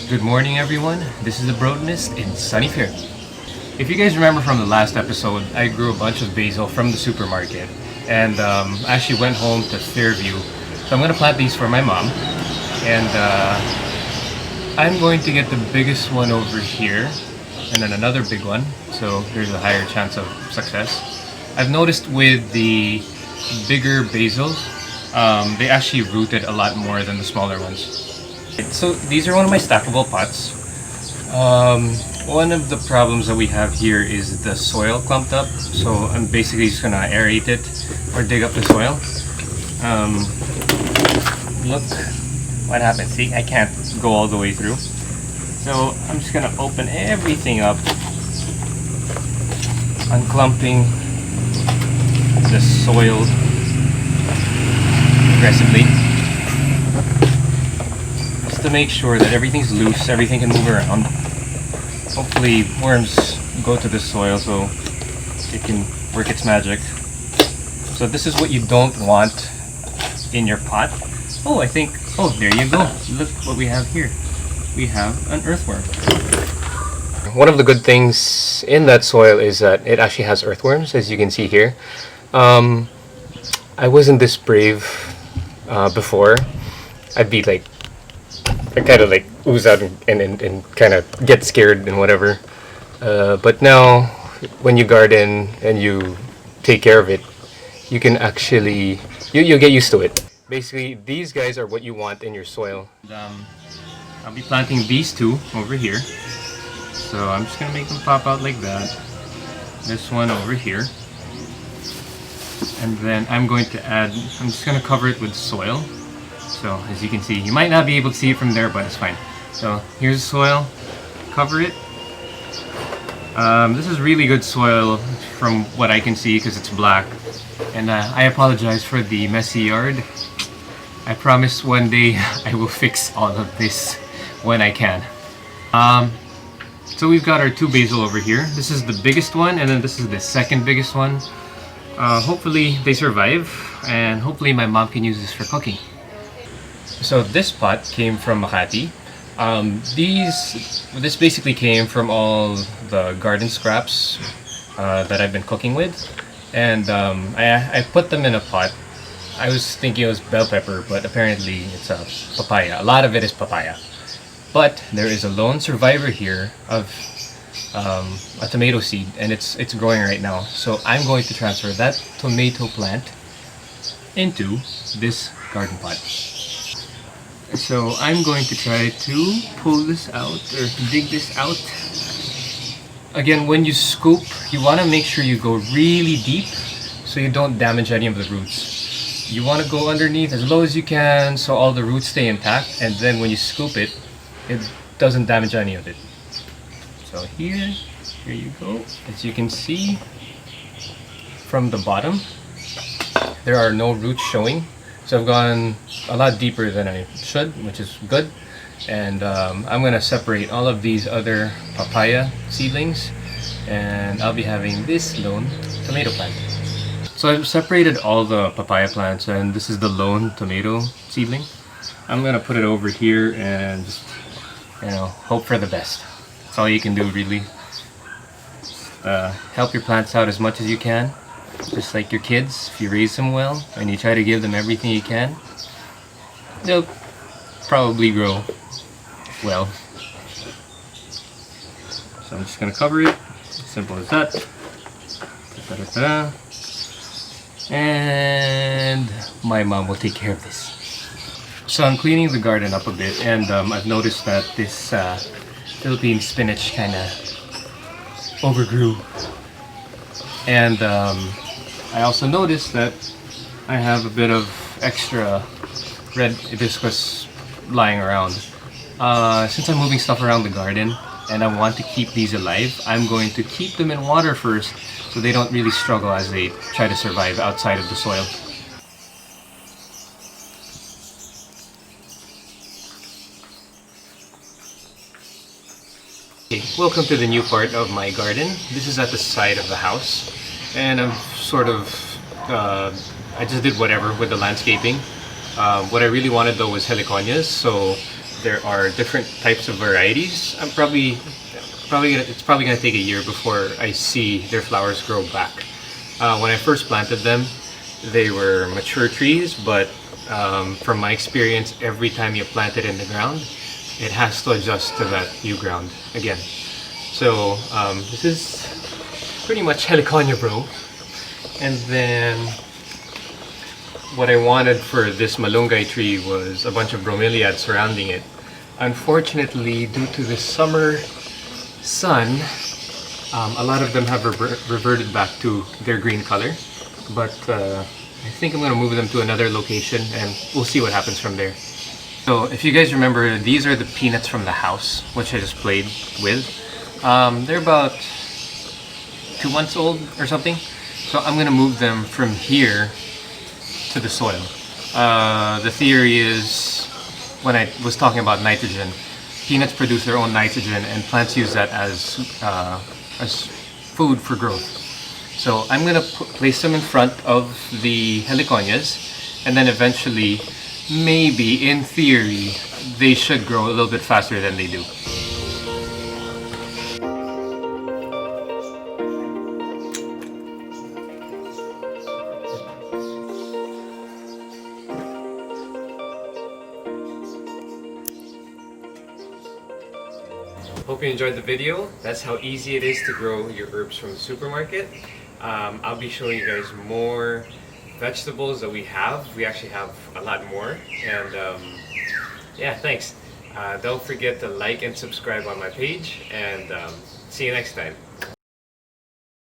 Good morning, everyone. This is the Brotanist in sunny Fairview. If you guys remember from the last episode, I grew a bunch of basil from the supermarket and actually went home to Fairview. So I'm going to plant these for my mom, and I'm going to get the biggest one over here and then another big one, so there's a higher chance of success. I've noticed with the bigger basils, they actually rooted a lot more than the smaller ones. So these are one of my stackable pots. One of the problems that we have here is the soil clumped up, so I'm basically just gonna aerate it or dig up the soil. Look what happens. See, I can't go all the way through, so I'm just gonna open everything up, unclumping the soil aggressively, just to make sure that everything's loose, everything can move around. Hopefully worms go to the soil so it can work its magic. So this is what you don't want in your pot. Oh, there you go. Look what we have here. We have an earthworm. One of the good things in that soil is that it actually has earthworms, as you can see here. I wasn't this brave before. I'd be like, I kind of like ooze out and kind of get scared and whatever. But now, when you garden and you take care of it, you can actually, you'll get used to it. Basically, these guys are what you want in your soil. I'll be planting these two over here. So I'm just gonna make them pop out like that. This one over here. And then I'm just gonna cover it with soil. So as you can see, you might not be able to see it from there, but it's fine. So here's the soil, cover it. This is really good soil from what I can see because it's black. And I apologize for the messy yard. I promise one day I will fix all of this when I can. So we've got our two basil over here. This is the biggest one, and then this is the second biggest one. Hopefully they survive, and hopefully my mom can use this for cooking. So this pot came from Makati. This basically came from all the garden scraps that I've been cooking with, and I put them in a pot. I was thinking it was bell pepper, but apparently it's a papaya. A lot of it is papaya. But there is a lone survivor here of a tomato seed, and it's growing right now. So I'm going to transfer that tomato plant into this garden pot. So I'm going to try to pull this out or dig this out. Again, when you scoop, you want to make sure you go really deep so you don't damage any of the roots. You want to go underneath as low as you can so all the roots stay intact, and then when you scoop it, it doesn't damage any of it. So here you go. As you can see from the bottom, there are no roots showing. So I've gone a lot deeper than I should, which is good. And I'm gonna separate all of these other papaya seedlings, and I'll be having this lone tomato plant. So I've separated all the papaya plants, and this is the lone tomato seedling. I'm gonna put it over here and just, hope for the best. That's all you can do, really. Help your plants out as much as you can. Just like your kids, if you raise them well and you try to give them everything you can, they'll probably grow well. So I'm just gonna cover it, simple as that. Ta-da-da-da. And my mom will take care of this. So I'm cleaning the garden up a bit, and I've noticed that this Philippine spinach kind of overgrew. And I also noticed that I have a bit of extra red hibiscus lying around. Since I'm moving stuff around the garden and I want to keep these alive, I'm going to keep them in water first so they don't really struggle as they try to survive outside of the soil. Okay, welcome to the new part of my garden. This is at the side of the house, and I'm sort of I just did whatever with the landscaping. What I really wanted though was heliconias, so there are different types of varieties. It's probably gonna take a year before I see their flowers grow back. When I first planted them, they were mature trees, but from my experience, every time you plant it in the ground, it has to adjust to that new ground again. So this is pretty much Heliconia bro. And then what I wanted for this malunggay tree was a bunch of bromeliads surrounding it. Unfortunately, due to the summer sun, a lot of them have reverted back to their green color. But I think I'm going to move them to another location and we'll see what happens from there. So if you guys remember, these are the peanuts from the house, which I just played with. They're about 2 months old or something. So I'm going to move them from here to the soil. The theory is, when I was talking about nitrogen, peanuts produce their own nitrogen and plants use that as food for growth. So I'm going to place them in front of the heliconias, and then eventually, maybe in theory, they should grow a little bit faster than they do. Hope you enjoyed the video. That's how easy it is to grow your herbs from the supermarket. I'll be showing you guys more vegetables that we have. We actually have a lot more. And yeah, thanks. Don't forget to like and subscribe on my page. And see you next time.